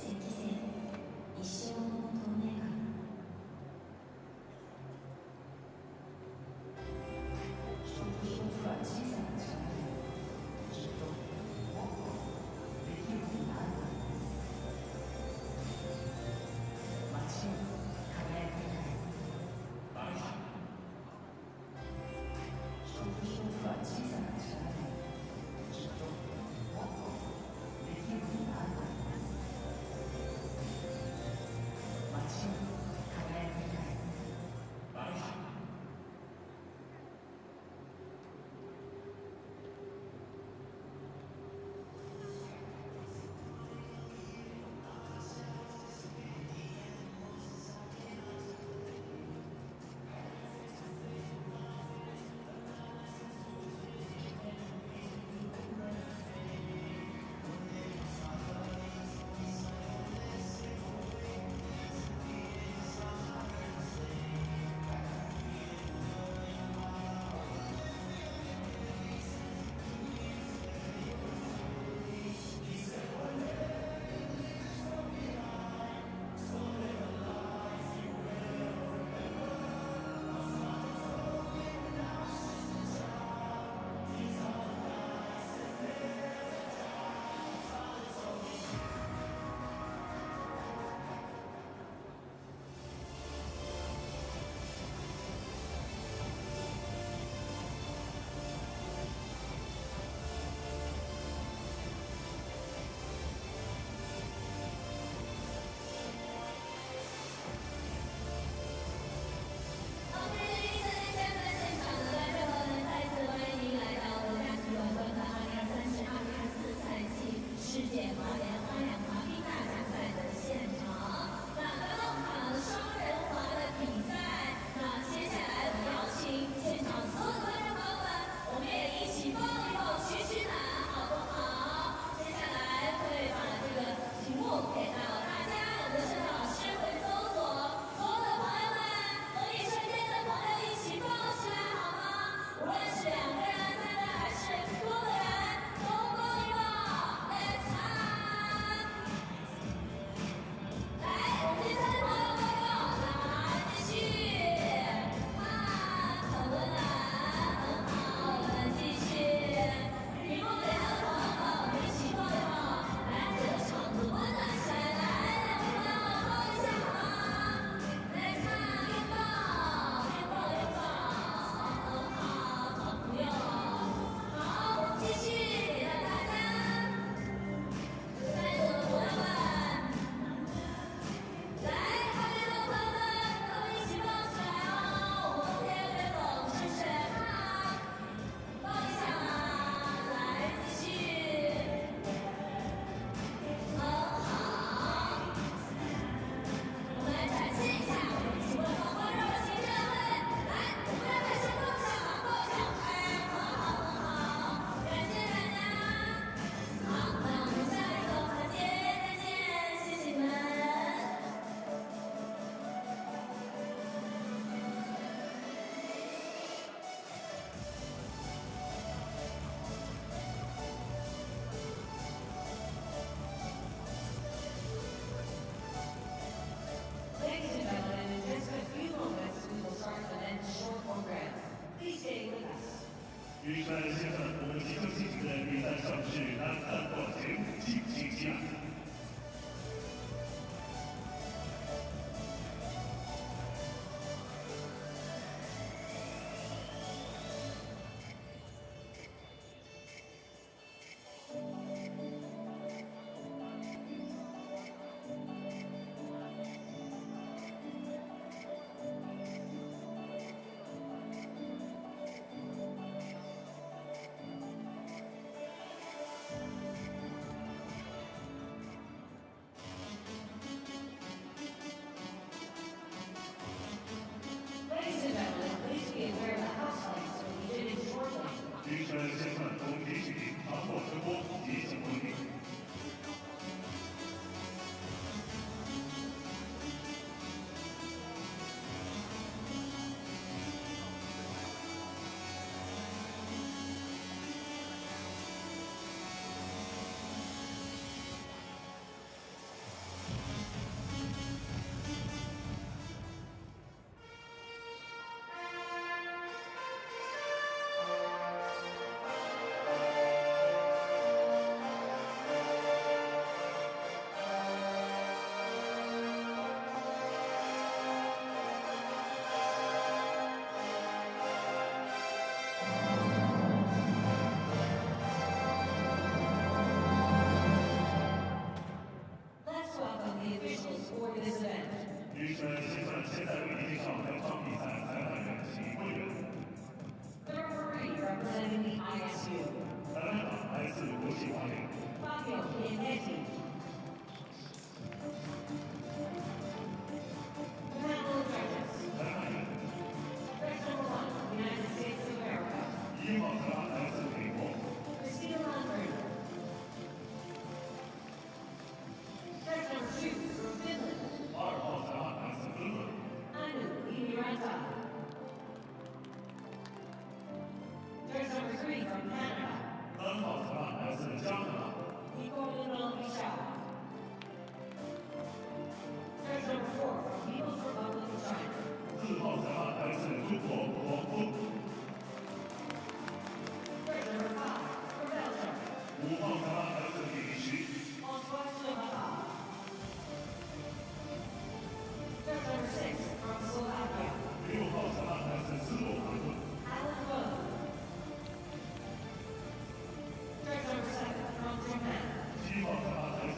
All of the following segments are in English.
世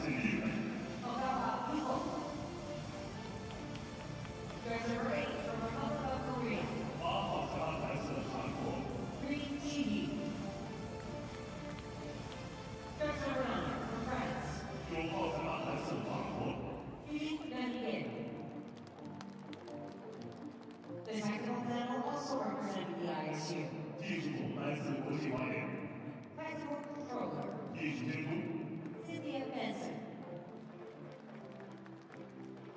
There's a race from Republic of Korea. Prix. There's a runner from France. Malinin. The technical panel also representing the ISU. Technical controller. Benson.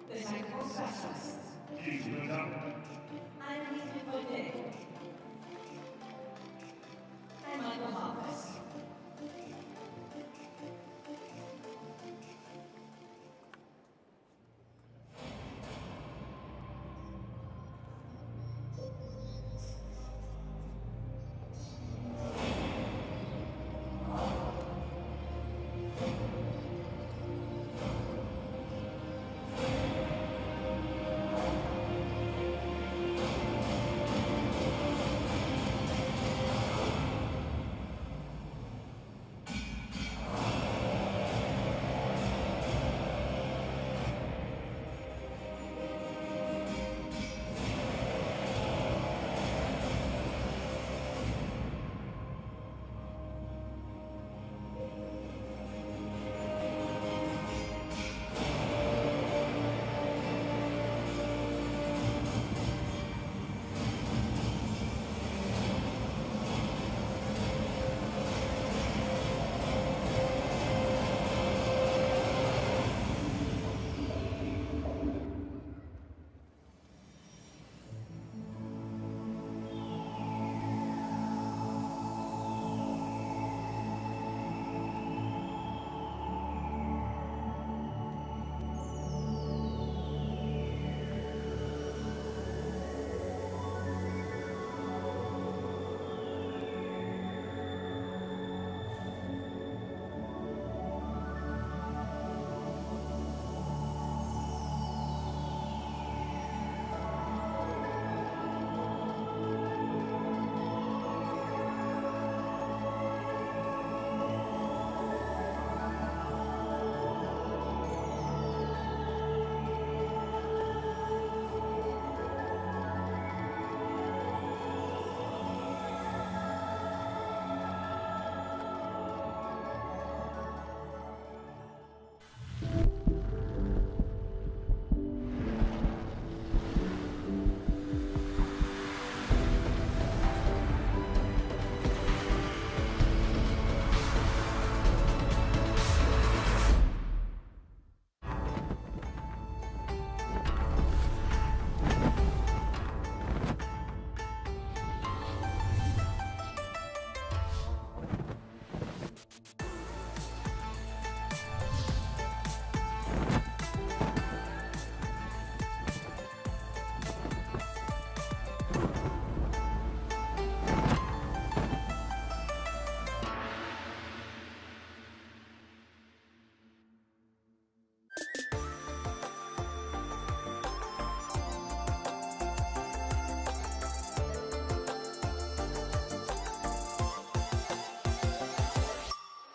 The technical specialist. Annalise Baudet. And Michael Hoffus.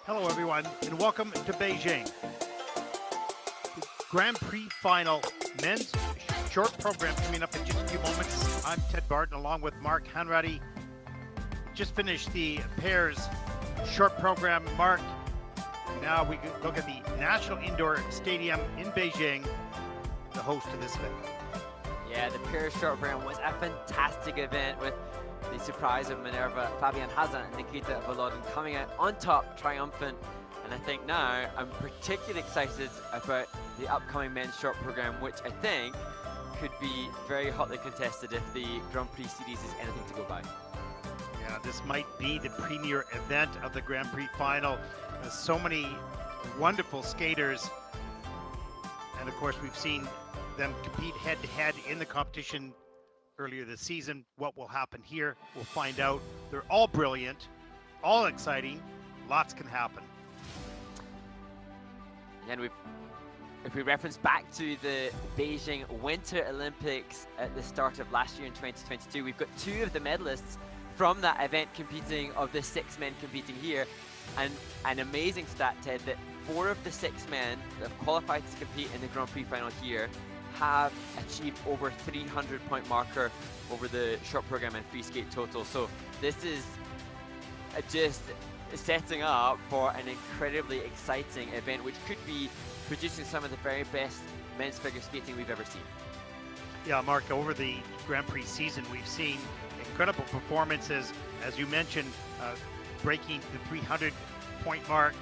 Hello, everyone, and welcome to Beijing. The Grand Prix final men's short program coming up in just a few moments. I'm Ted Barton along with Mark Hanratty. Just finished the pairs short program. Mark, now we look at the National Indoor Stadium in Beijing, the host of this event. Yeah, the pairs short program was a fantastic event with the surprise of Minerva, Fabian Haza, and Nikita Volodin coming out on top, triumphant. And I think now I'm particularly excited about the upcoming men's short program, which I think could be very hotly contested if the Grand Prix series is anything to go by. Yeah, this might be the premier event of the Grand Prix final. There's so many wonderful skaters. And of course, we've seen them compete head-to-head in the competition earlier this season. What will happen here, we'll find out. They're all brilliant, all exciting, lots can happen. And if we reference back to the Beijing Winter Olympics at the start of last year in 2022, we've got two of the medalists from that event competing, of the 6 men competing here. And an amazing stat, Ted, that 4 of the 6 men that have qualified to compete in the Grand Prix final here have achieved over 300-point marker over the short program and free skate total. So this is just setting up for an incredibly exciting event, which could be producing some of the very best men's figure skating we've ever seen. Yeah, Mark, over the Grand Prix season, we've seen incredible performances, as you mentioned, breaking the 300-point mark.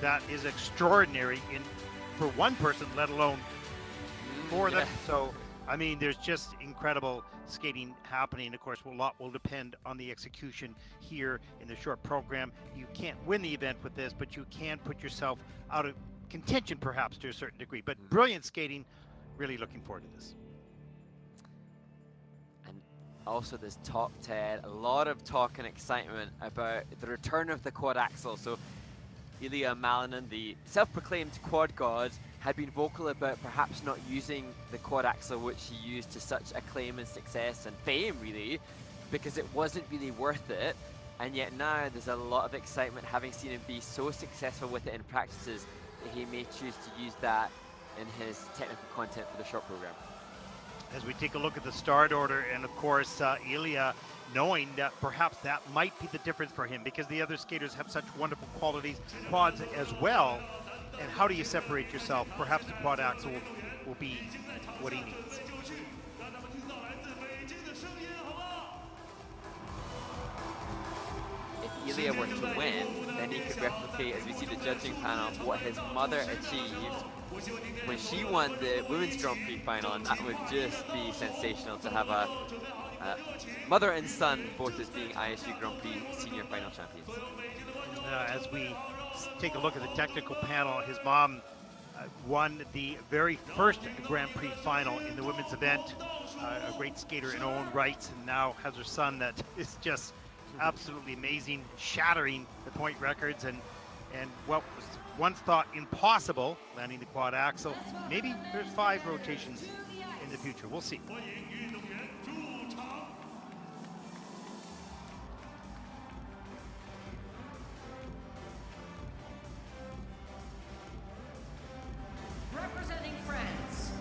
That is extraordinary for one person, let alone 4 of them. So, I mean, there's just incredible skating happening. Of course, a lot will depend on the execution here in the short program. You can't win the event with this, but you can put yourself out of contention, perhaps, to a certain degree. But brilliant skating. Really looking forward to this. And also this top 10, a lot of talk and excitement about the return of the quad axle. So Ilia Malinin, the self-proclaimed quad god, had been vocal about perhaps not using the quad axle, which he used to such acclaim and success and fame, really, because it wasn't really worth it. And yet now there's a lot of excitement, having seen him be so successful with it in practices, that he may choose to use that in his technical content for the short program. As we take a look at the start order, and of course Ilia, knowing that perhaps that might be the difference for him, because the other skaters have such wonderful qualities, quads as well. And how do you separate yourself? Perhaps the quad axle will be what he needs. If Ilia were to win, then he could replicate, as we see the judging panel, what his mother achieved when she won the Women's Grand Prix final, and that would just be sensational to have a mother and son both as being ISU Grand Prix senior final champions. As we take a look at the technical panel, his mom won the very first Grand Prix final in the women's event, a great skater in her own rights, and now has her son that is just absolutely amazing, shattering the point records, and what was once thought impossible, landing the quad axle. Maybe there's 5 rotations in the future. We'll see. Representing France.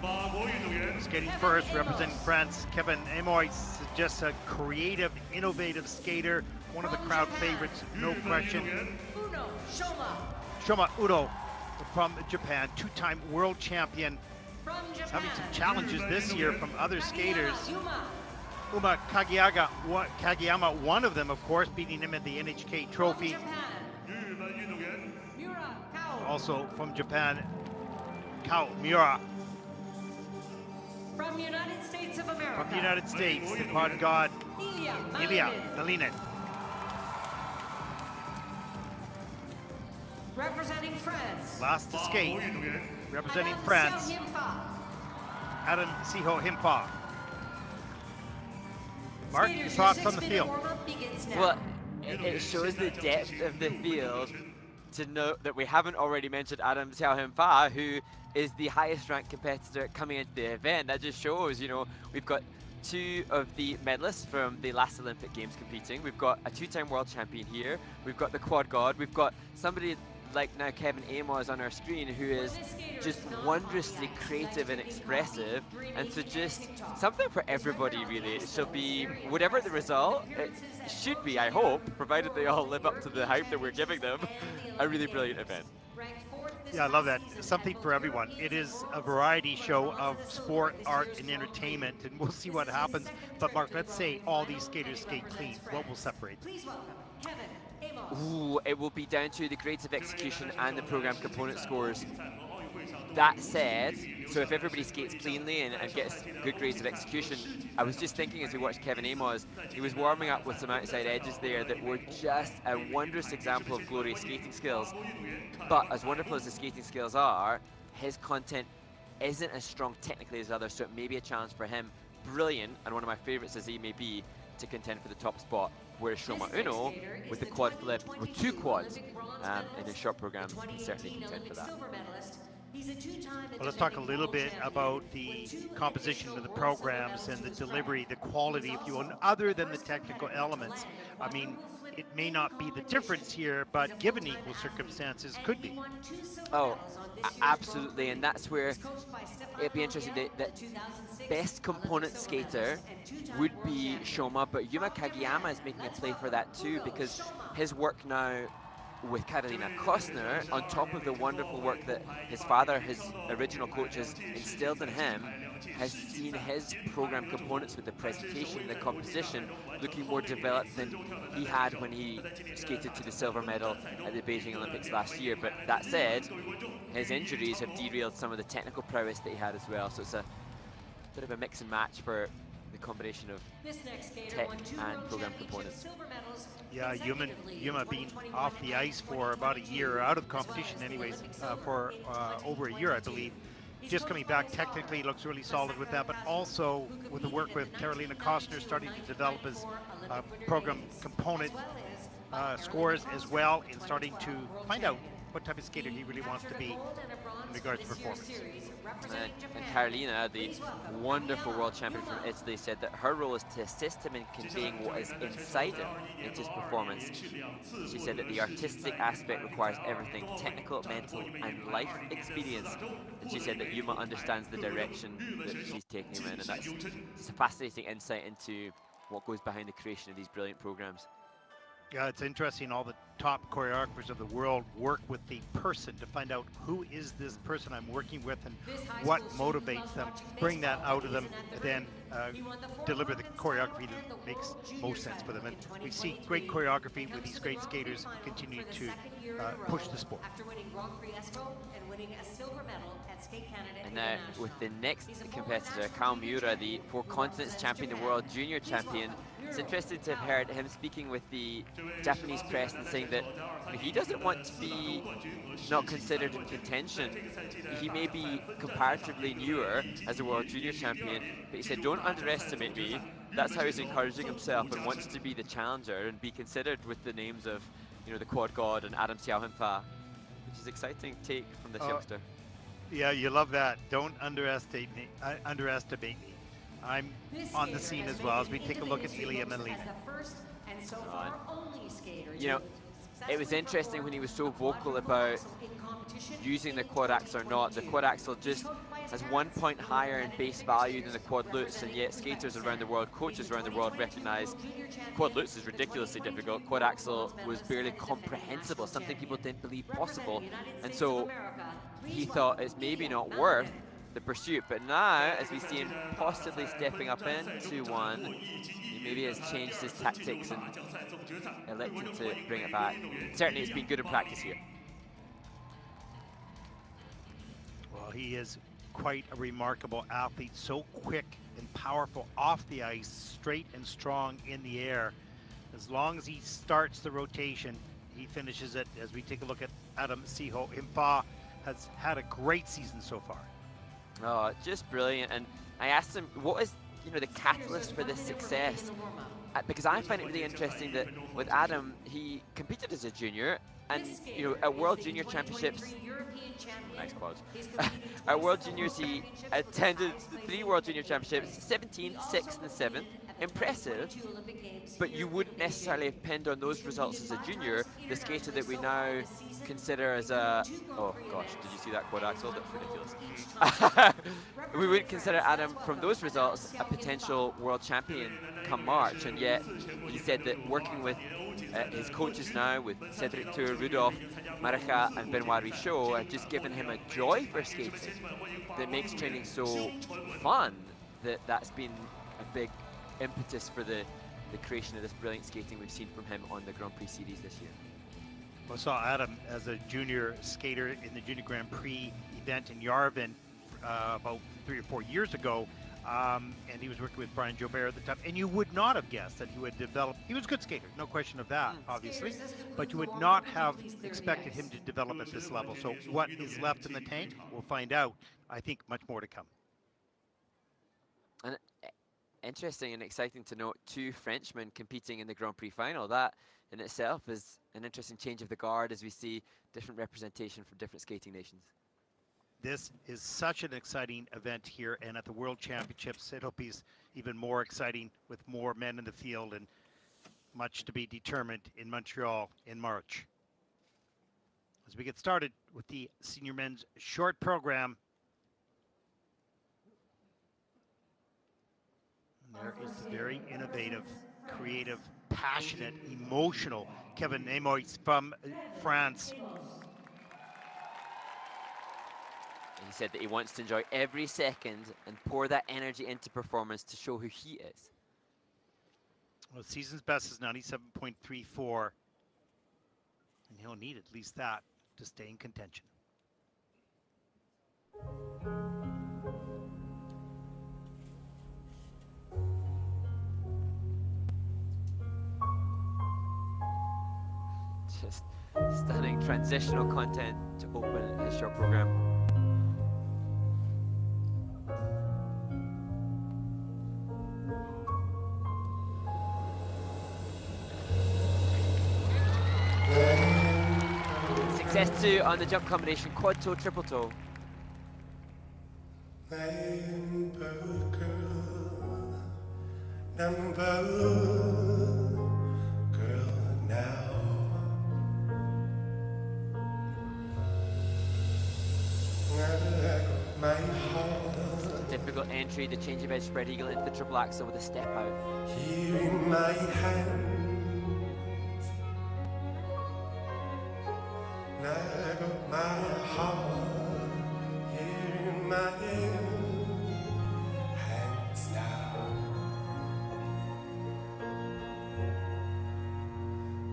Skating first, representing France, Kevin Aymoz, just a creative, innovative skater, one of the crowd favorites, no question. Uno, Shoma. Shoma Uno from Japan, 2-time world champion. From Japan. Having some challenges this year from other skaters. Yuma. Kagiyama, one of them, of course, beating him at the NHK Trophy. Japan. Miura, Kao. Also from Japan, Kao Miura. From United States of America. From the United States, the quad god, Ilia, Malinin. Representing France. Last to skate, representing France, Adam Siho Himfa. Mark, your thoughts on the field? Well, it shows the depth of the field to note that we haven't already mentioned Adam Siao Himfa, who is the highest ranked competitor coming into the event. That just shows, you know, we've got 2 of the medalists from the last Olympic Games competing. We've got a 2-time world champion here. We've got the quad god. We've got somebody like now Kevin Aymoz on our screen, who is just wondrously creative and expressive, and so just something for everybody, really. It shall be, whatever the result, it should be, I hope, provided they all live up to the hype that we're giving them, a really brilliant event. Yeah, I love that. Something for everyone. It is a variety show of sport, art, and entertainment, and we'll see what happens. But Mark, let's say all these skaters skate clean. What will separate them? Please welcome Kevin Aymoz. Ooh, it will be down to the grades of execution and the program component scores. That said, so if everybody skates cleanly and gets good grades of execution, I was just thinking as we watched Kevin Aymoz, he was warming up with some outside edges there that were just a wondrous example of glorious skating skills. But as wonderful as the skating skills are, his content isn't as strong technically as others, so it may be a challenge for him. Brilliant, and one of my favorites as he may be, to contend for the top spot. Whereas Shoma Uno, with the quad flip, with 2 quads in his short program, can certainly contend for that. He's Well, let's talk a little bit about the composition of the programs and the delivery, the quality, if you will, other than the technical elements. I mean, it may not be the difference here, but given equal circumstances, could be. Oh, absolutely, and that's where it'd be interesting. The best component skater would be Shoma, but Yuma Kagiyama is making a play for that too, because his work now with Karolina Kostner, on top of the wonderful work that his father, his original coach, has instilled in him, has seen his program components with the presentation, the composition, looking more developed than he had when he skated to the silver medal at the Beijing Olympics last year. But that said, his injuries have derailed some of the technical prowess that he had as well. So it's a bit of a mix and match for the combination of tech and program components. Yeah, Yuma being off the ice for about a year, out of competition anyways, for over a year, I believe. Just coming back technically, looks really solid with that, but also with the work with Karolina Kostner starting to develop his program component scores as well, and starting to find out what type of skater he really wants to be in regards to performance. And Karolina, the wonderful world champion from Italy, said that her role is to assist him in conveying what is inside him into his performance. She said that the artistic aspect requires everything, technical, mental, and life experience. And she said that Yuma understands the direction that she's taking him in, and that's just a fascinating insight into what goes behind the creation of these brilliant programs. Yeah, it's interesting. All the top choreographers of the world work with the person to find out who is this person I'm working with and what motivates them, bring that out of them, and then deliver the choreography that makes most sense for them. And we see great choreography with these great skaters continue to push the sport. And now with the next competitor, Kao Miura, the four continents champion, the world junior champion, it's interesting to have heard him speaking with the Japanese press and saying that he doesn't want to be not considered in contention. He may be comparatively newer as a world junior champion, but he said, don't underestimate me. That's how he's encouraging himself and wants to be the challenger and be considered with the names of, you know, the quad god and Adam Siao, which is exciting take from this youngster. Yeah, you love that. Don't underestimate me. I'm on the scene as well as we take a look at Ilia and Malinin. You know, it was interesting when he was so vocal about using the quad axle or not. The quad axle just has 1 point higher in base value than the quad lutz, and yet skaters around the world, coaches around the world recognize quad lutz is ridiculously difficult. Quad axle was barely comprehensible, something people didn't believe possible. And so he thought it's maybe not worth the pursuit, but now as we see him possibly stepping up into one, he maybe has changed his tactics and elected to bring it back. Certainly it's been good in practice here. Well, he is quite a remarkable athlete, so quick and powerful off the ice, straight and strong in the air. As long as he starts the rotation, he finishes it. As we take a look at Adam Siho, Impa has had a great season so far. Oh, just brilliant. And I asked him, what is, you know, the catalyst for this success? Because I find it really interesting that with Adam, he competed as a junior, and you know, at World Junior Championships, nice quote. At World Juniors, he attended the 3 World Junior Championships, 17th, 6th, and 7th. Impressive, but you wouldn't necessarily have pinned on those results as a junior, the skater that we now consider as a, oh gosh, did you see that quad axle? That's ridiculous. We wouldn't consider Adam from those results a potential world champion come March, and yet he said that working with his coaches now, with Cedric Tour, Rudolph, Maraja and Benoit Richaud, have just given him a joy for skating that makes training so fun, that's been a big impetus for the creation of this brilliant skating we've seen from him on the Grand Prix series this year. I saw Adam as a junior skater in the Junior Grand Prix event in Yarvin about 3 or 4 years ago, and he was working with Brian Jobert at the time, and you would not have guessed that he would develop. He was a good skater, no question of that, obviously, but you would not have expected him to develop at this level. So what is left in the tank, we'll find out. I think much more to come. And interesting and exciting to note 2 Frenchmen competing in the Grand Prix final. That in itself is an interesting change of the guard as we see different representation from different skating nations. This is such an exciting event here, and at the World Championships, it'll be even more exciting with more men in the field and much to be determined in Montreal in March. As we get started with the senior men's short program, and there is the very innovative, creative, passionate, emotional Aymoz from France. He said that he wants to enjoy every second and pour that energy into performance to show who he is. Well, season's best is 97.34, and he'll need at least that to stay in contention. Just stunning transitional content to open his short program. Success 2 on the jump combination, quad toe, triple toe. Typical entry, the change of edge spread eagle into the triple axel with a step out. Here in my hands, I got my heart here in my hands now.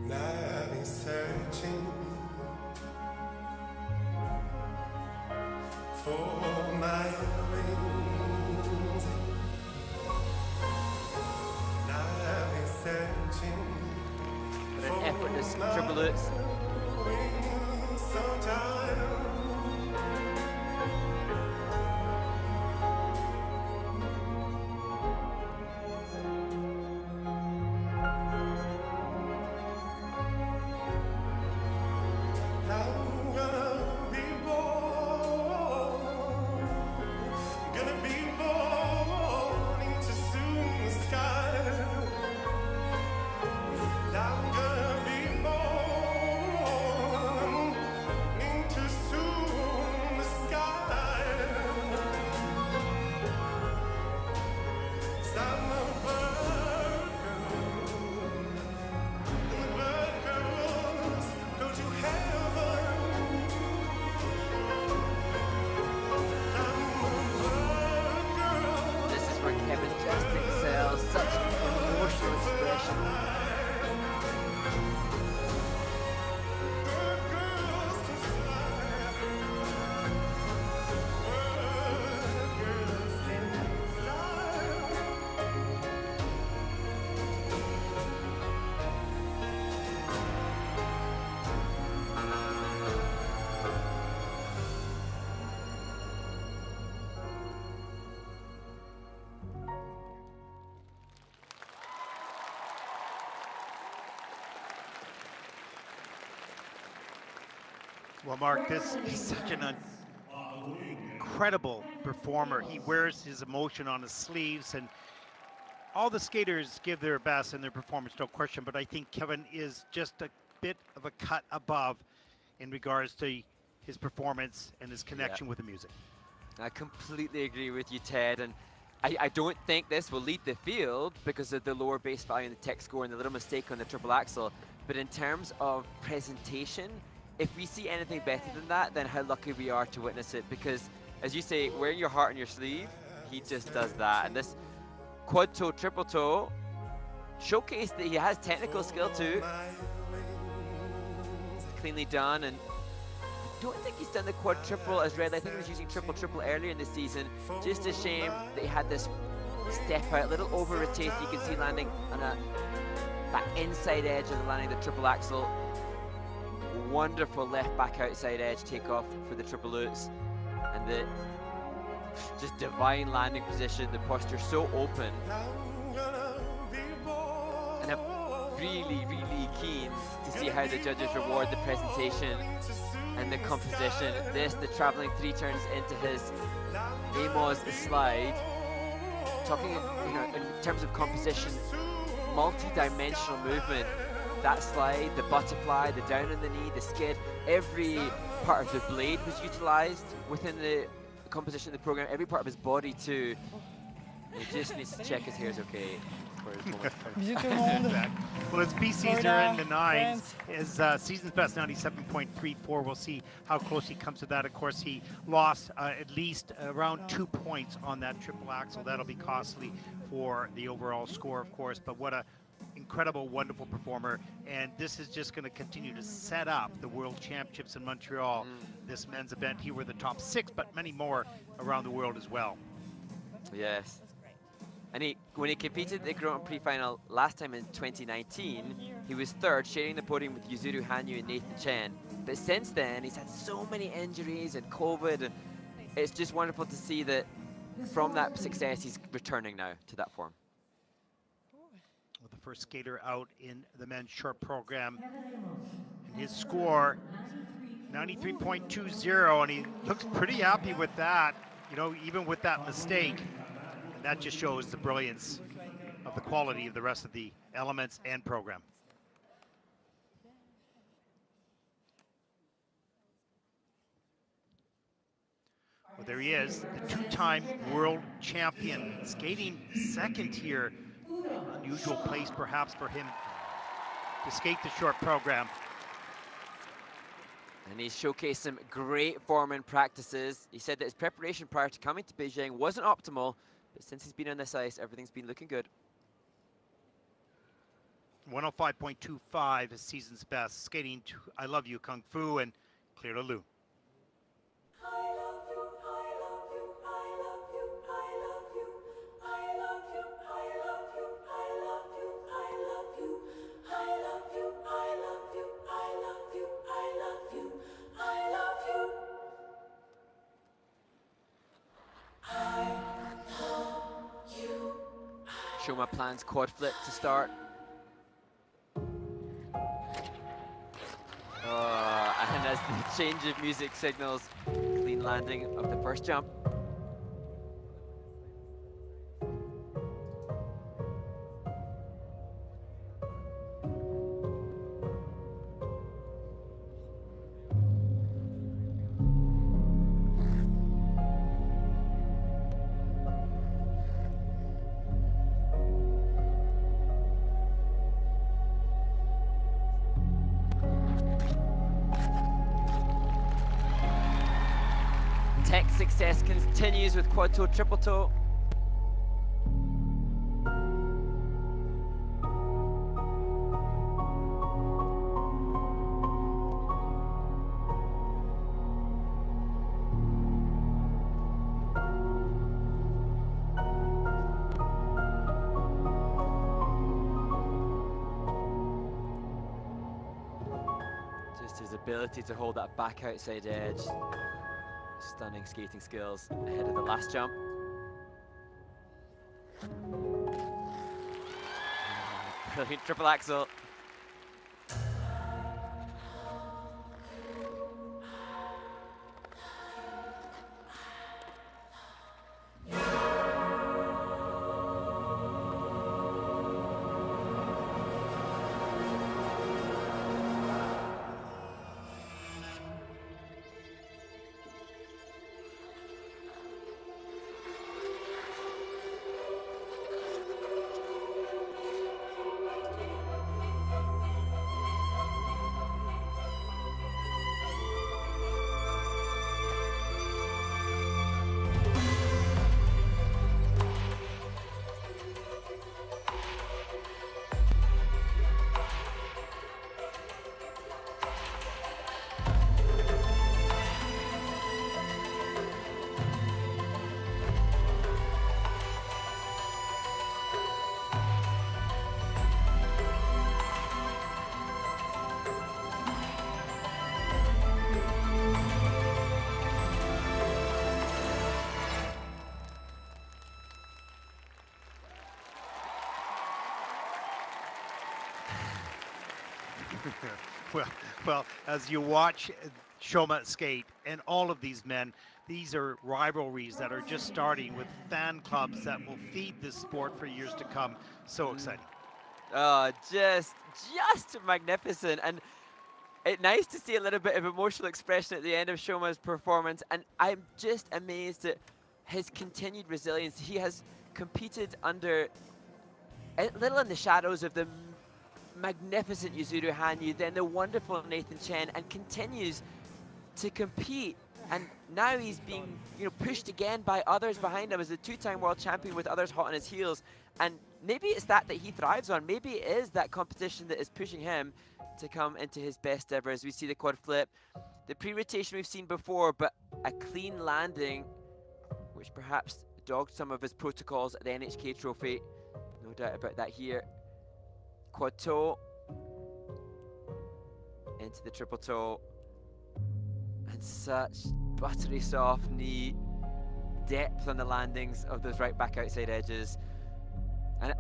Now I've been searching for my wings. Now I've been searching But an effortless triple lutz. Well, Mark, this is such an incredible performer. He wears his emotion on his sleeves, and all the skaters give their best in their performance, no question, but I think Kevin is just a bit of a cut above in regards to his performance and his connection with the music. I completely agree with you, Ted, and I don't think this will lead the field because of the lower base value in the tech score and the little mistake on the triple axel, but in terms of presentation, if we see anything better than that, then how lucky we are to witness it, because as you say, wearing your heart on your sleeve, he just does that. And this quad toe, triple toe showcased that he has technical skill too. Cleanly done, and I don't think he's done the quad triple as red. I think he was using triple triple earlier in the season. Just a shame that he had this step out, little over rotate. You can see landing on a back inside edge of the landing the triple axel. Wonderful left back outside edge takeoff for the triple lutz, and the just divine landing position, the posture so open, and I'm really keen to see how the judges reward the presentation and the composition. This, the traveling 3 turns into his Aymoz slide. Talking, you know, in terms of composition, multi-dimensional movement. That slide, the butterfly, the down on the knee, the skid, every part of the blade was utilized within the composition of the program. Every part of his body too. He just needs to check his hair's okay for his moment. Bisous tout le monde. Well, his BCs Florida, are in the nines. France. His season's best 97.34. We'll see how close he comes to that. Of course, he lost at least around 2 points on that triple axel. That'll be costly for the overall score, of course. But what a incredible, wonderful performer. And this is just going to continue to set up the World Championships in Montreal. This men's event, he were the top 6, but many more around the world as well. Yes. And when he competed at the Grand Prix final last time in 2019, he was 3rd, sharing the podium with Yuzuru Hanyu and Nathan Chen. But since then, he's had so many injuries and COVID, and it's just wonderful to see that from that success, he's returning now to that form. With the first skater out in the men's short program, and his score 93.20, and he looks pretty happy with that, you know, even with that mistake. And that just shows the brilliance of the quality of the rest of the elements and program. Well, there he is, the 2-time world champion, skating 2nd here. Unusual place perhaps for him to skate the short program. And he's showcased some great form and practices. He said that his preparation prior to coming to Beijing wasn't optimal, but since he's been on this ice, everything's been looking good. 105.25 is season's best, skating to I Love You Kung Fu and Clear to Lou. Shoma plans quad flip to start. And as the change of music signals, clean landing of the first jump. Tech success continues with quad toe, triple toe. Just his ability to hold that back outside edge. Stunning skating skills ahead of the last jump. Brilliant triple axel. Well, as you watch Shoma skate, and all of these men. These are rivalries that are just starting with fan clubs that will feed this sport for years to come. So exciting. Oh, just magnificent. And it's nice to see a little bit of emotional expression at the end of Shoma's performance. And I'm just amazed at his continued resilience. He has competed under a little in the shadows of the magnificent Yuzuru Hanyu, then the wonderful Nathan Chen, and continues to compete. And now he's being, pushed again by others behind him as a two-time world champion with others hot on his heels. And maybe it's that he thrives on. Maybe it is that competition that is pushing him to come into his best ever. As we see the quad flip, the pre-rotation we've seen before, but a clean landing, which perhaps dogged some of his protocols at the NHK Trophy. No doubt about that here. Quad toe into the triple toe. And such buttery soft knee depth on the landings of those right back outside edges. And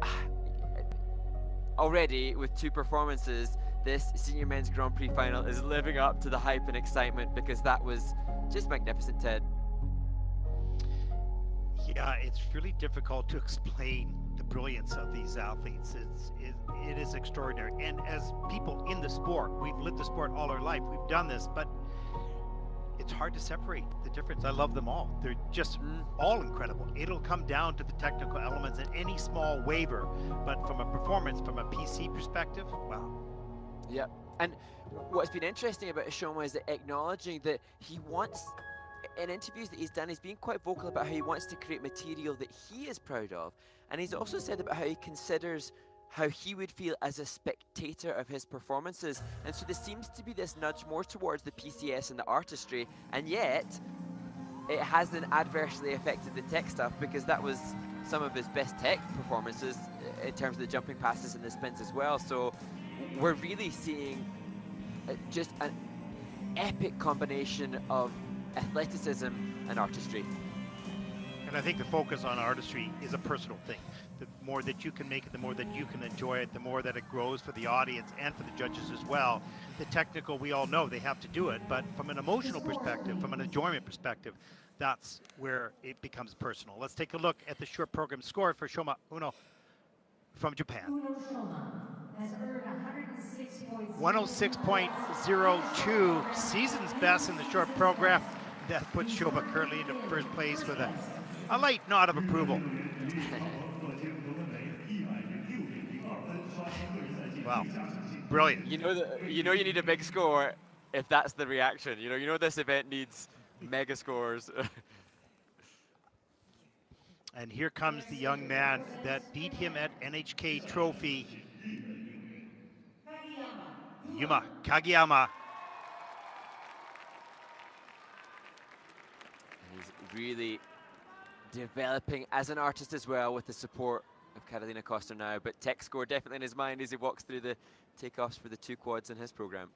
already with two performances, this senior men's Grand Prix final is living up to the hype and excitement, because that was just magnificent, Ted. Yeah, it's really difficult to explain the brilliance of these athletes. It is extraordinary. And as people in the sport, we've lived the sport all our life. We've done this, but it's hard to separate the difference. I love them all. They're just all incredible. It'll come down to the technical elements and any small waiver, but from a performance, from a PC perspective, wow. Yep. And what's been interesting about Shoma is that acknowledging that he wants, in interviews that he's done, he's been quite vocal about how he wants to create material that he is proud of. And he's also said about how he considers how he would feel as a spectator of his performances. And so there seems to be this nudge more towards the PCS and the artistry, and yet it hasn't adversely affected the tech stuff, because that was some of his best tech performances in terms of the jumping passes and the spins as well. So we're really seeing just an epic combination of athleticism and artistry. And I think the focus on artistry is a personal thing. The more that you can make it, the more that you can enjoy it, the more that it grows for the audience and for the judges as well. The technical, we all know they have to do it, but from an emotional perspective, from an enjoyment perspective, that's where it becomes personal. Let's take a look at the short program score for Shoma Uno from Japan. 106.02, season's best in the short program. That puts Shoma currently into first place with a light nod of approval. Wow, brilliant. You know you need a big score if that's the reaction. You know this event needs mega scores. And here comes the young man that beat him at NHK Trophy. Yuma, Kagiyama. He's really developing as an artist as well, with the support of Carolina Costa now, but tech score definitely in his mind as he walks through the takeoffs for the two quads in his program.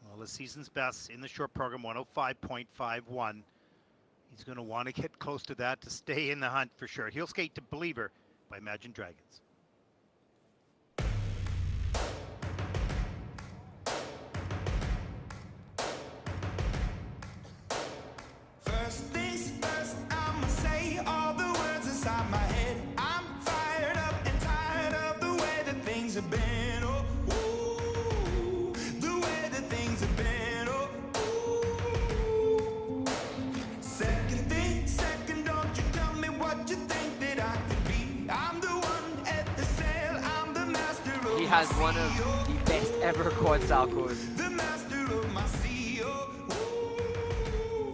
Well, the season's best in the short program, 105.51. He's going to want to get close to that to stay in the hunt for sure. He'll skate to Believer by Imagine Dragons. First things first, I'ma say all the words inside my head. I'm fired up and tired of the way that things have been. Oh, ooh, the way that things have been. Oh, ooh. Second thing, second, don't you tell me what you think that I could be. I'm the one at the sail, I'm the master of He has one of the best ever quad salcos. the master of my sea. Oh, ooh.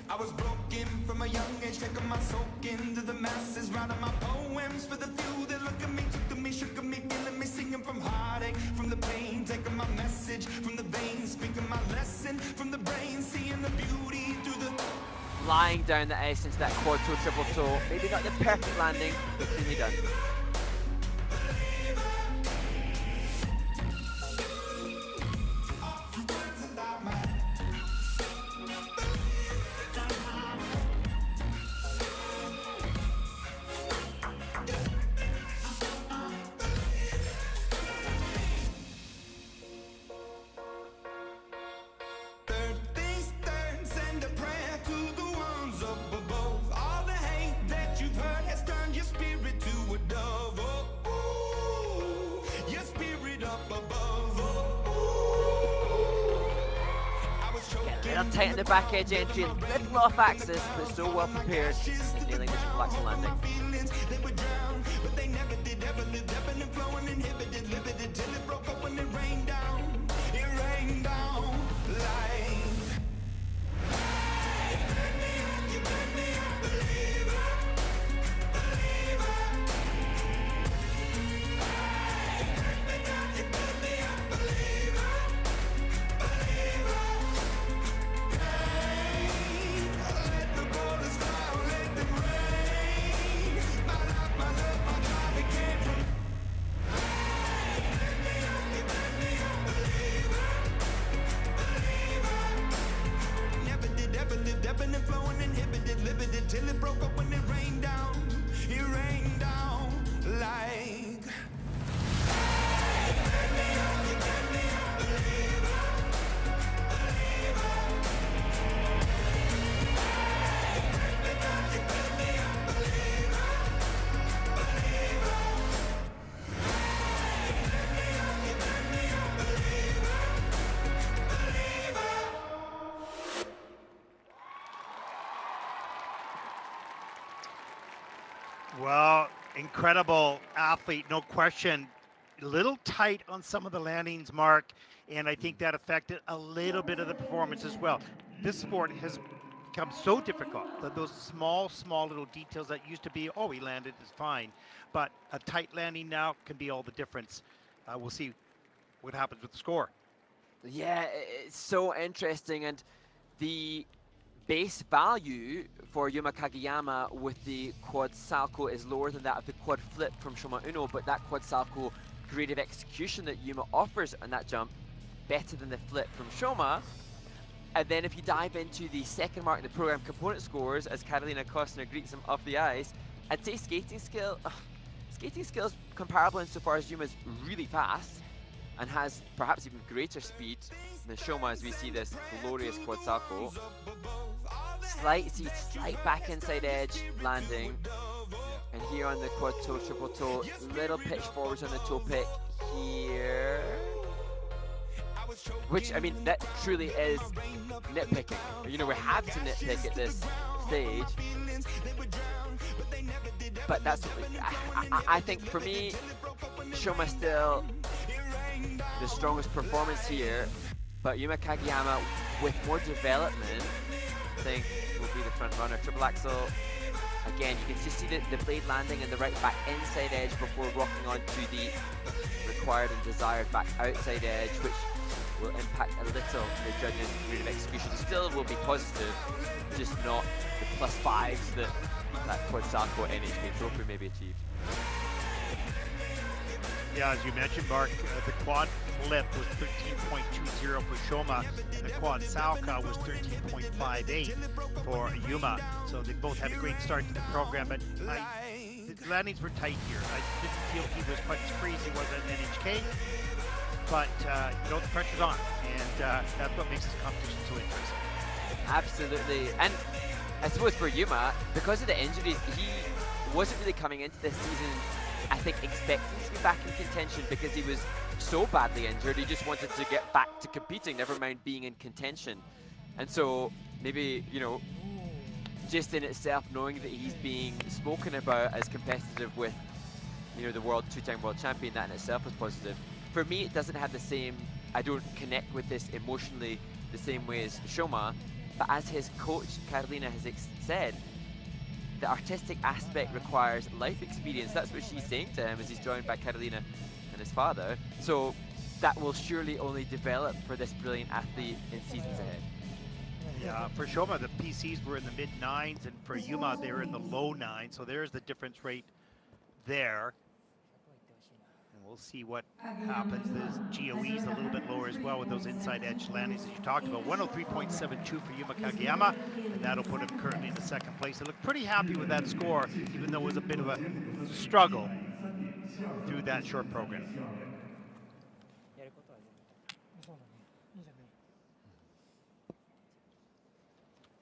I was broken from a young age, taking my soak into the masses, writing my poems for the few that look at me, took to me, shook at me, feeling me, singing from heartache, from the pain, taking my message from the veins, speaking my lesson from the brain, seeing the beauty through the... Lying down the ice into that quad toe, triple toe. Maybe not the perfect landing, but cleanly done. and tighten the back edge entry, a little off axis, but so well prepared in nailing the triple axel landing. They would drown, but they never did ever lived, ebbing and flowing, inhibited, limited, till it broke up when it rained down. It rained down like. You made me a believer, believer. You made me a believer, believer. Let the bullets fly, let them rain. My life, my love, my drive, it came from. You made me a believer, believer. Never did ever lived, ebbing and flowing, inhibited, limited, till it broke up when it rained down. It rained down like. You made me a believer, believer. You made me a believer, believer. You made me a believer, believer. Well, incredible athlete, no question. A little tight on some of the landings, Mark, and I think that affected a little bit of the performance as well. This sport has become so difficult that those small little details that used to be, oh, he landed, is fine. But a tight landing now can be all the difference. We'll see what happens with the score. Yeah, it's so interesting, and the base value for Yuma Kagiyama with the quad salco is lower than that of the quad flip from Shoma Uno, but that quad salco creative execution that Yuma offers on that jump, better than the flip from Shoma. And then if you dive into the second mark in the program component scores, as Carolina Costner greets him off the ice, I'd say skating skills comparable insofar as Yuma's really fast and has perhaps even greater speed than Shoma, as we see this glorious quad salco. Slight back inside edge landing. And here on the quad toe, triple toe, little pitch forwards on the toe pick here. Which, I mean, that truly is nitpicking. You know, we have to nitpick at this stage. But that's, I think for me, Shoma's still the strongest performance here. But Yuma Kagiyama, with more development, I think will be the front runner. Triple axel. Again, you can just see the blade landing in the right back inside edge before rocking onto the required and desired back outside edge, which will impact a little the judges' creative execution. Still will be positive, just not the +5s that quad salco NHK trophy maybe achieved. Yeah, as you mentioned, Mark, the quad flip was 13.20 for Shoma, and the quad salca was 13.58 for Yuma. So they both had a great start to the program, but the landings were tight here. I didn't feel he was quite as free as he was at NHK, but you know, the pressure's on, and that's what makes this competition so interesting. Absolutely, and I suppose for Yuma, because of the injuries, he wasn't really coming into this season, I think, expecting to be back in contention because he was so badly injured. He just wanted to get back to competing, never mind being in contention. And so maybe, you know, just in itself, knowing that he's being spoken about as competitive with, you know, the two-time world champion, that in itself was positive. For me, it doesn't have the same, I don't connect with this emotionally the same way as Shoma, but as his coach, Carolina, has said, the artistic aspect requires life experience. That's what she's saying to him as he's joined by Carolina and his father. So that will surely only develop for this brilliant athlete in seasons ahead. Yeah, for Shoma, the PCs were in the mid-9s, and for Yuma, they were in the low 9s. So there's the difference rate there. And we'll see what happens. The GOE is a little bit lower as well with those inside edge landings that you talked about. 103.72 for Yuma Kagiyama, and that'll put him currently in the second place. I look pretty happy with that score, even though it was a bit of a struggle through that short program.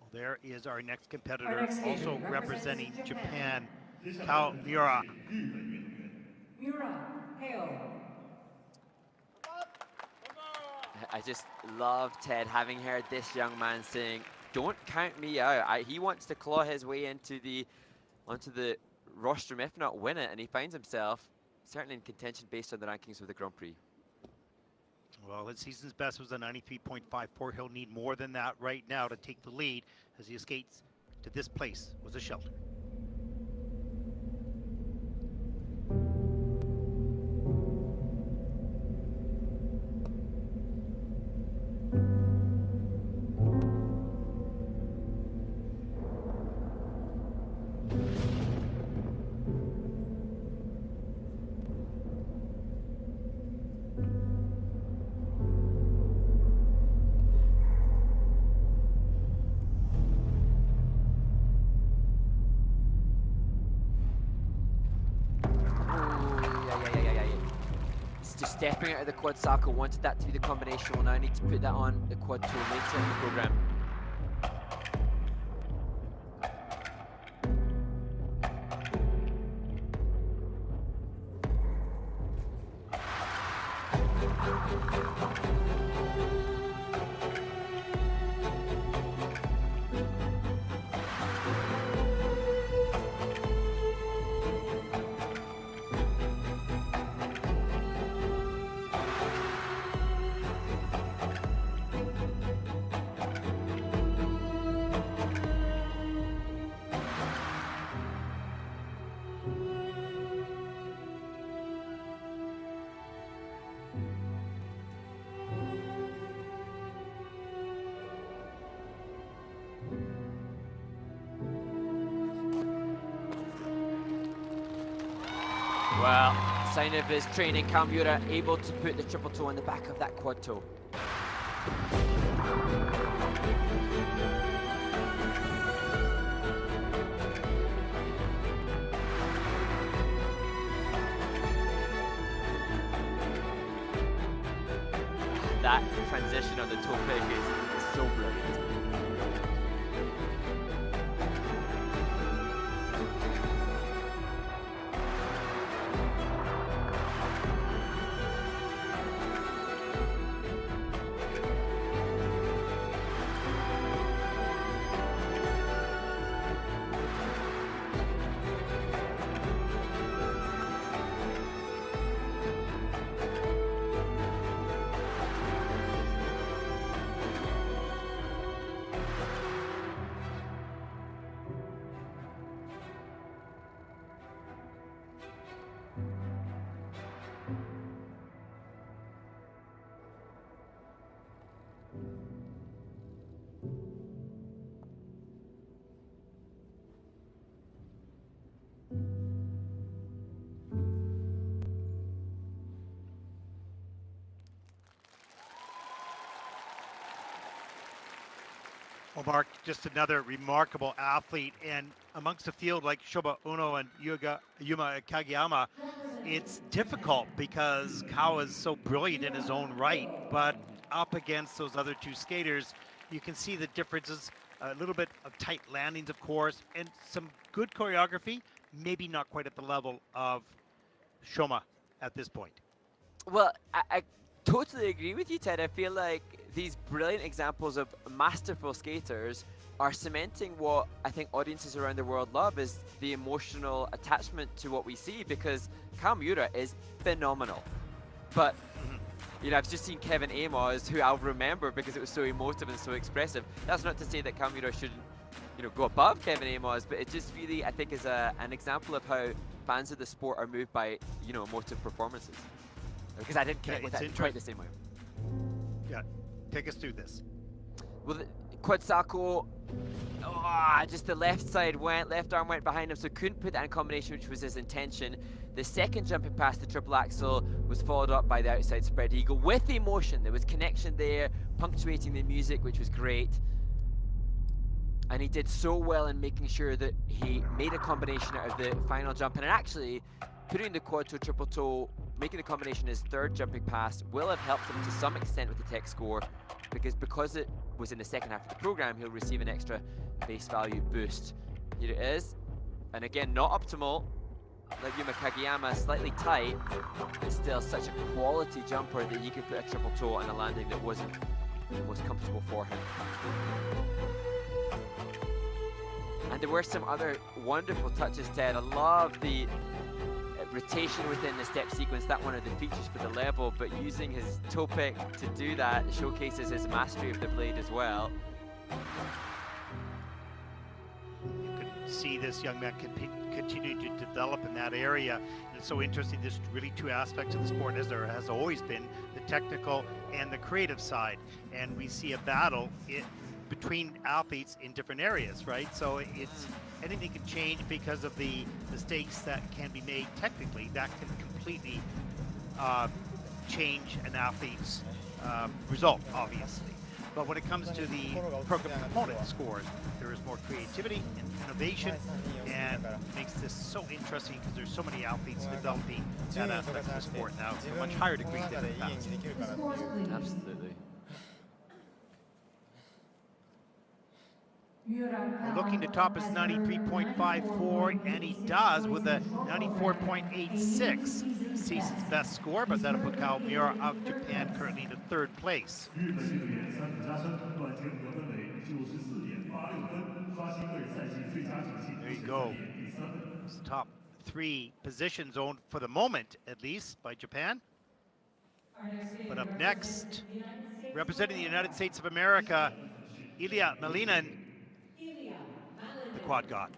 Well, there is our next competitor, also representing Japan, Kao Miura. I just love Ted having heard this young man saying, "Don't count me out." He wants to claw his way onto the rostrum, if not win it, and he finds himself certainly in contention based on the rankings of the Grand Prix. Well, his season's best was a 93.54. He'll need more than that right now to take the lead as he skates to this place was a shelter. Stepping out of the quad circle, wanted that to be the combination. We'll now need to put that on the quad toe later in the program. Well, sign of his training, Kao Miura able to put the triple toe on the back of that quad toe. That transition on the toe pick is so brilliant. Well, Mark, just another remarkable athlete, and amongst a field like Shoma Uno and Yuma and Kagiyama, it's difficult because Kao is so brilliant in his own right, but up against those other two skaters, you can see the differences, a little bit of tight landings, of course, and some good choreography, maybe not quite at the level of Shoma at this point. Well, I totally agree with you, Ted. I feel like these brilliant examples of masterful skaters are cementing what I think audiences around the world love, is the emotional attachment to what we see, because Kao Miura is phenomenal. But you know, I've just seen Kevin Aymoz, who I'll remember because it was so emotive and so expressive. That's not to say that Kao Miura shouldn't, you know, go above Kevin Aymoz, but it just really, I think, is an example of how fans of the sport are moved by, you know, emotive performances. Because I didn't connect with that quite the same way. Yeah, take us through this. Well, the quad sako, just the left arm went behind him, so couldn't put that in combination, which was his intention. The second jumping past the triple axel was followed up by the outside spread eagle with emotion. There was connection there, punctuating the music, which was great. And he did so well in making sure that he made a combination out of the final jump, and actually putting the quad toe, triple toe, making the combination his third jumping pass will have helped him to some extent with the tech score, because it was in the second half of the program, he'll receive an extra base value boost. Here it is, and again, not optimal. like Yuma Kagiyama, slightly tight, but still such a quality jumper that he could put a triple toe on a landing that wasn't the most comfortable for him. And there were some other wonderful touches, Ted. I love the rotation within the step sequence, that one of the features for the level, but using his toe pick to do that showcases his mastery of the blade as well. You can see this young man continue to develop in that area. And it's so interesting, there's really two aspects of the sport, as there has always been, the technical and the creative side. And we see a battle between athletes in different areas, right? So it's anything can change because of the mistakes that can be made technically. That can completely change an athlete's result, obviously. But when it comes to the program component scores, there is more creativity and innovation, and it makes this so interesting because there's so many athletes developing that aspect of the sport now to a much higher degree than in the past. Absolutely. We're looking to top his 93.54, and he does with a 94.86. Season's best score, but that'll put Kao Miura of Japan currently into third place. There you go. It's top three positions owned for the moment, at least, by Japan. But up next, representing the United States of America, Ilia Malinin, the quad god.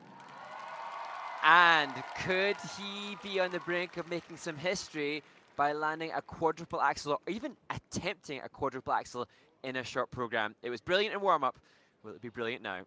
And could he be on the brink of making some history by landing a quadruple axel or even attempting a quadruple axel in a short program? It was brilliant in warm-up. Will it be brilliant now?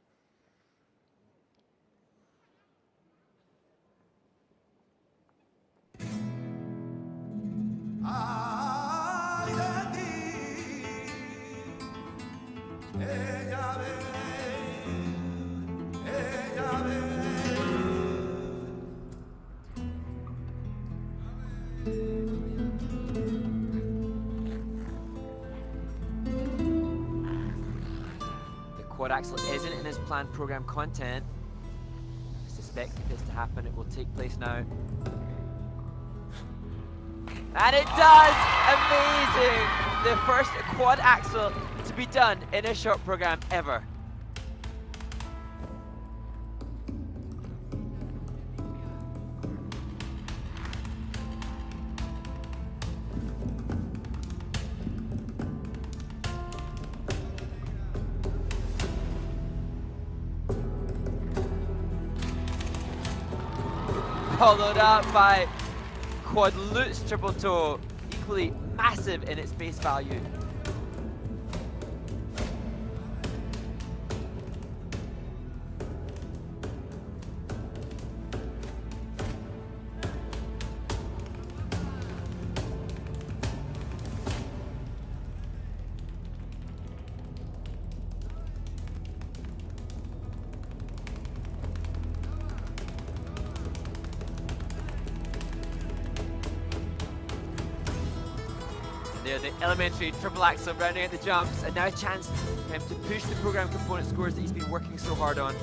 Quad axel isn't in his planned program content. I suspect for this to happen, it will take place now. And it does! Amazing! The first quad axel to be done in a short program ever. Followed up by quad lutz triple toe, equally massive in its base value. There, the elementary triple axel rounding out the jumps, and now a chance for him to push the program component scores that he's been working so hard on.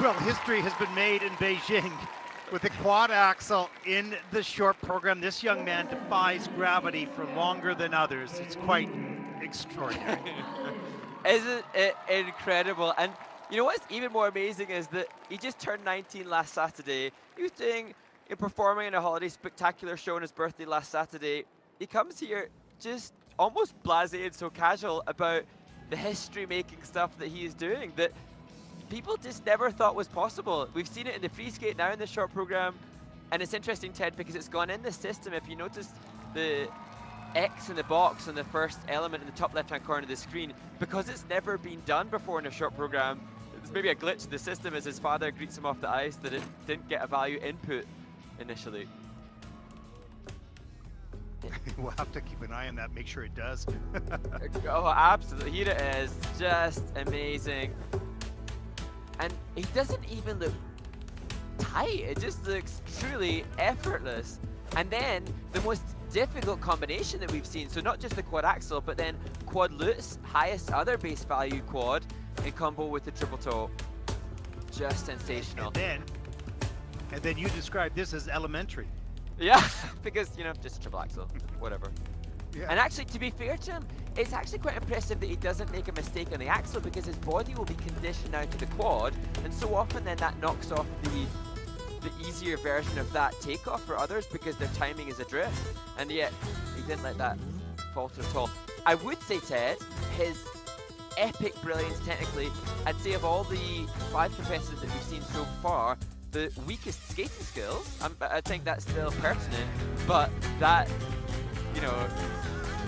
Well, history has been made in Beijing With the quad axel in the short program, this young man defies gravity for longer than others. It's quite extraordinary. Isn't it incredible? And you know what's even more amazing is that he just turned 19 last Saturday. He was performing in a holiday spectacular show on his birthday last Saturday. He comes here just almost blasé and so casual about the history-making stuff that he is doing that people just never thought was possible. We've seen it in the free skate, now in the short program. And it's interesting, Ted, because it's gone in the system. If you notice the X in the box on the first element in the top left-hand corner of the screen, because it's never been done before in a short program, there's maybe a glitch in the system as his father greets him off the ice that it didn't get a value input initially. We'll have to keep an eye on that, make sure it does. Oh, absolutely. Here it is. Just amazing. And he doesn't even look tight. It just looks truly effortless. And then the most difficult combination that we've seen, so not just the quad axel, but then quad lutz, highest other base value quad in combo with the triple toe. Just sensational. And then you described this as elementary. Yeah, because, you know, just a triple axel, whatever. Yeah. And actually, to be fair to him, it's actually quite impressive that he doesn't make a mistake on the axle, because his body will be conditioned now to the quad, and so often then that knocks off the easier version of that takeoff for others because their timing is adrift, and yet he didn't let that falter at all. I would say, Ted, his epic brilliance technically, I'd say of all the 5 competitors that we've seen so far, the weakest skating skills. I think that's still pertinent, but that, you know,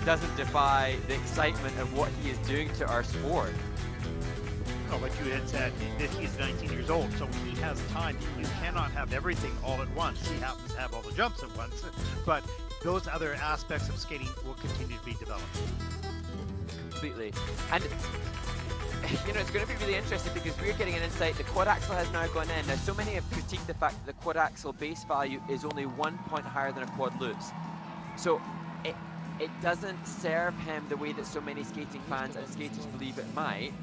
doesn't defy the excitement of what he is doing to our sport. Oh, like you had said, that he's 19 years old, so he has time. You cannot have everything all at once. He happens to have all the jumps at once, but those other aspects of skating will continue to be developed. Completely. And you know, it's going to be really interesting because we're getting an insight. The quad axle has now gone in. Now, so many have critiqued the fact that the quad axle base value is only 1 point higher than a quad lutz. So it doesn't serve him the way that so many skating fans and skaters believe it might.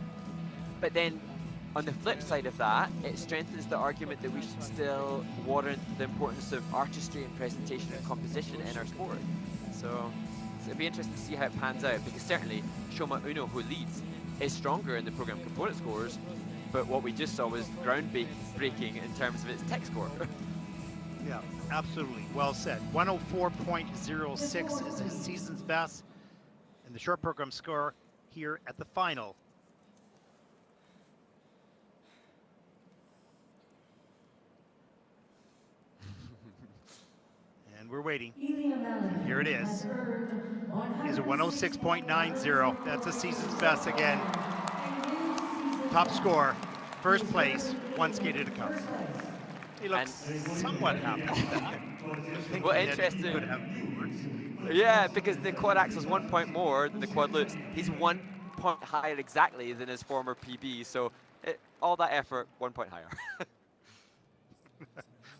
But then, on the flip side of that, it strengthens the argument that we should still warrant the importance of artistry and presentation and composition in our sport. So it'll be interesting to see how it pans out, because certainly Shoma Uno, who leads, is stronger in the program component scores, but what we just saw was ground-breaking in terms of its tech score. Yeah, absolutely. Well said. 104.06 is his season's best, and the short program score here at the final. And we're waiting. Here it is. He's a 106.90. That's a season's best again. Top score, first place, 1 skate at a cup. He looks somewhat happy with that. Well, interesting. Yeah, because the quad axle is 1 point more than the quad lutz. He's 1 point higher exactly than his former PB, so all that effort, 1 point higher.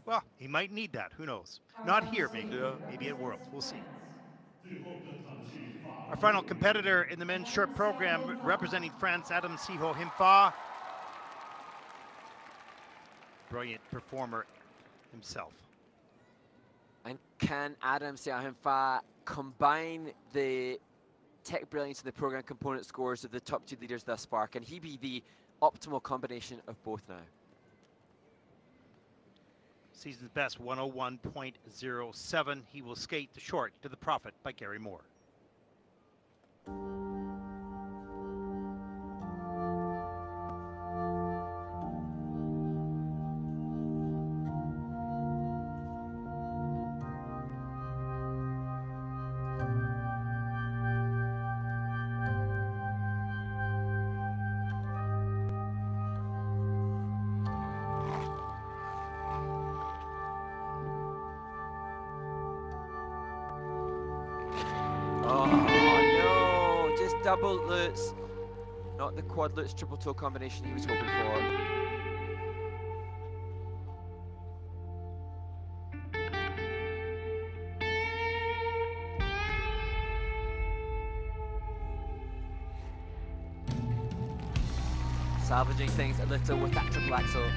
Well, he might need that. Who knows? Not here, maybe. Yeah. Maybe at Worlds. We'll see. Our final competitor in the men's short program, representing France, Adam Siho Himfa. Brilliant performer himself. And can Adam Siao Himfa combine the tech brilliance of the program component scores of the top 2 leaders thus far? Can he be the optimal combination of both now? Season's best, 101.07. He will skate the short to the profit by Gary Moore. Double lutz, not the quad lutz triple toe combination he was hoping for. Salvaging things a little with that triple axel.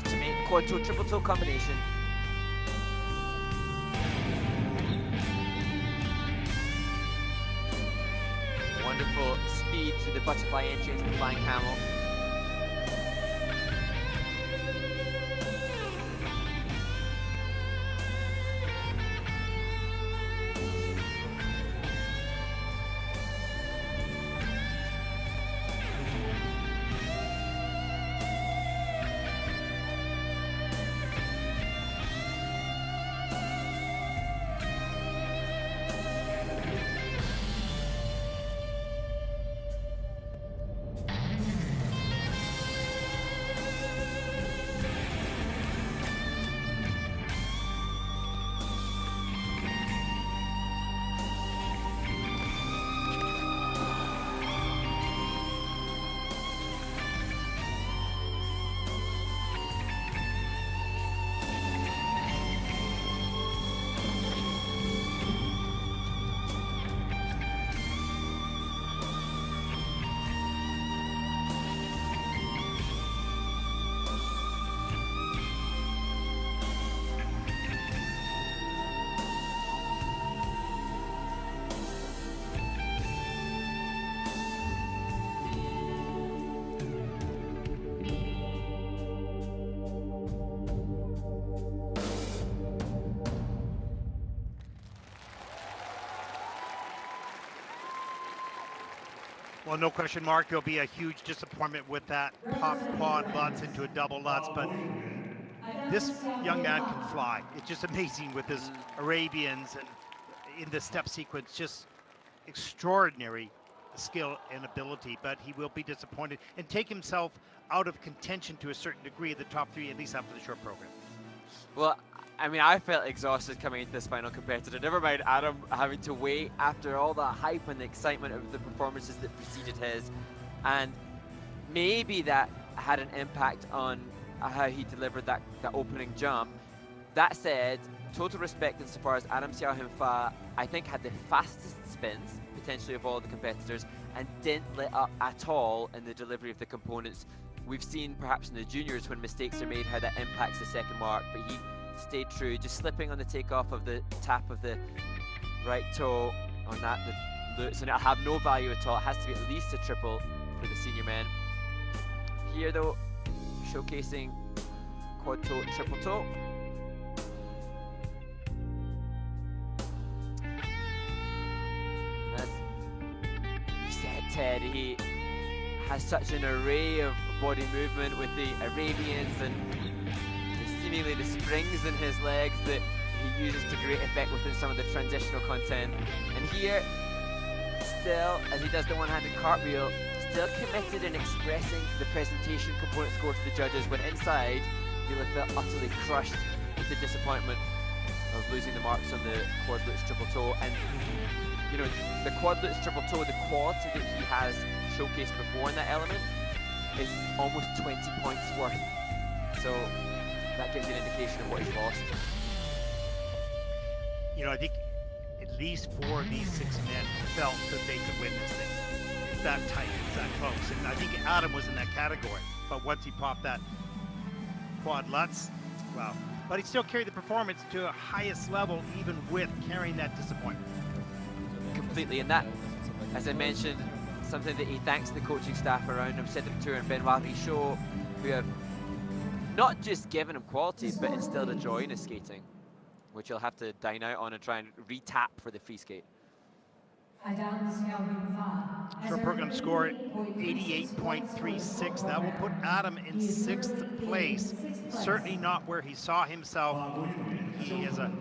to make quad toe, triple toe combination. Wonderful speed to the butterfly entry into the flying camel. Well, no question, Mark, there'll be a huge disappointment with that pop quad lutz into a double lutz, but this young man can fly. It's just amazing with his Arabians and in the step sequence, just extraordinary skill and ability, but he will be disappointed and take himself out of contention to a certain degree of the top three, at least after the short program. Well, I mean, I felt exhausted coming into this final competitor. Never mind Adam having to wait after all the hype and the excitement of the performances that preceded his. And maybe that had an impact on how he delivered that opening jump. That said, total respect insofar as Adam Siao Himfa, I think, had the fastest spins, potentially of all the competitors, and didn't let up at all in the delivery of the components. We've seen perhaps in the juniors when mistakes are made how that impacts the second mark, but he stayed true, just slipping on the takeoff of the tap of the right toe on that. So it'll have no value at all. It has to be at least a triple for the senior men. Here though, showcasing quad toe, triple toe. As you said, Ted, he has such an array of body movement with the Arabians and seemingly the springs in his legs that he uses to great effect within some of the transitional content. And here, still, as he does the one-handed cartwheel, still committed in expressing the presentation component score to the judges, when inside, he'll have felt utterly crushed with the disappointment of losing the marks on the quad lutz triple toe. And, you know, the quad lutz triple toe, the quality that he has showcased before in that element is almost 20 points worth. So that gives you an indication of what he's lost. You know, I think at least 4 of these 6 men felt that they could win this thing. It's that tight, it's that close. And I think Adam was in that category. But once he popped that quad lutz, wow. But he still carried the performance to a highest level, even with carrying that disappointment. Completely, and that, as I mentioned, something that he thanks the coaching staff around him, Cedric Tour and Benoit Richaud, who have not just given him quality, but instilled a joy in his skating, which he'll have to dine out on and try and re-tap for the free skate. Short program score 88.36. That will put Adam in 6th place. Certainly not where he saw himself. He has a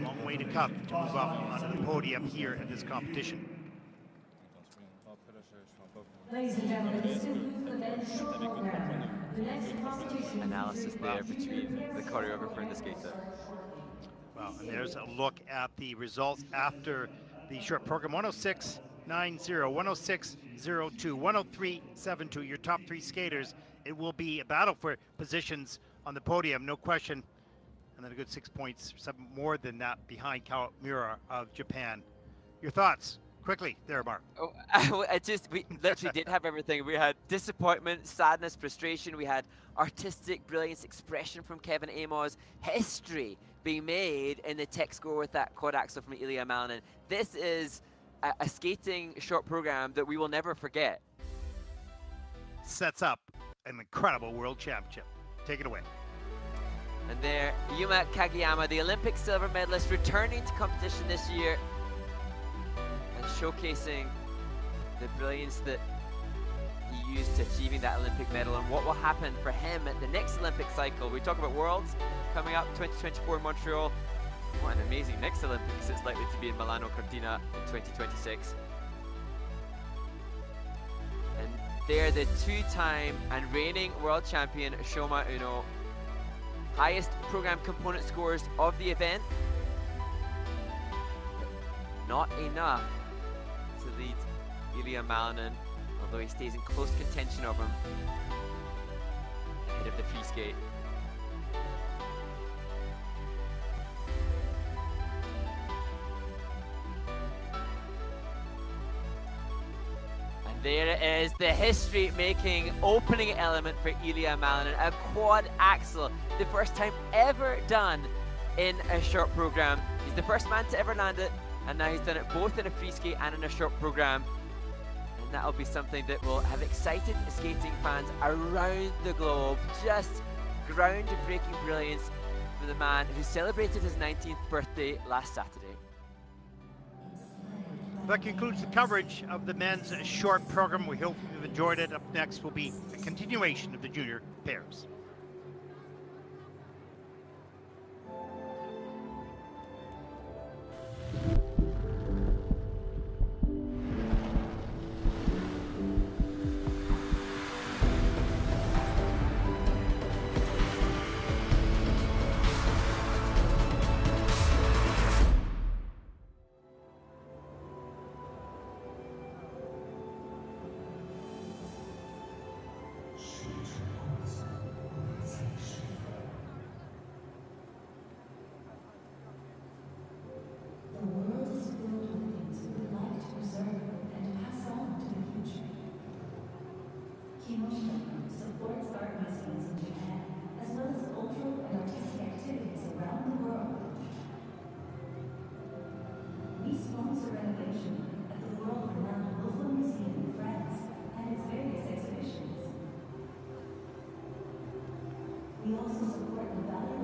long way to come to move up onto the podium here in this competition. Ladies and gentlemen, this concludes the men's short program. The next competition. Analysis there between the choreographer and the skater. Well, and there's a look at the results after the short program. 106.90, 106.02, 103.72. Your top 3 skaters. It will be a battle for positions on the podium, no question. And then a good 6 points, 7 more than that behind Kao Miura of Japan. Your thoughts, Quickly, there, Mark. Oh, we literally did have everything. We had disappointment, sadness, frustration. We had artistic brilliance, expression from Kevin Aymoz, history being made in the tech score with that quad axel from Ilia Malinin. This is a skating short program that we will never forget. Sets up an incredible world championship. Take it away. And there, Yuma Kagiyama, the Olympic silver medalist, returning to competition this year and showcasing the brilliance that he used to achieving that Olympic medal and what will happen for him at the next Olympic cycle. We talk about Worlds coming up 2024 in Montreal. What an amazing next Olympics it's likely to be in Milano Cortina in 2026. And there, the two-time and reigning world champion Shoma Uno, highest program component scores of the event. Not enough to lead Ilia Malinin, although he stays in close contention of him ahead of the free skate. There it is, the history-making opening element for Ilia Malinin, a quad axel, the first time ever done in a short program. He's the first man to ever land it, and now he's done it both in a free skate and in a short program. And that'll be something that will have excited skating fans around the globe. Just ground-breaking brilliance from the man who celebrated his 19th birthday last Saturday. That concludes the coverage of the men's short program. We hope you've enjoyed it. Up next will be a continuation of the junior pairs. supports art museums in Japan, as well as cultural and artistic activities around the world. We sponsor renovation at the world-renowned Louvre Museum in France and its various exhibitions. We also support the value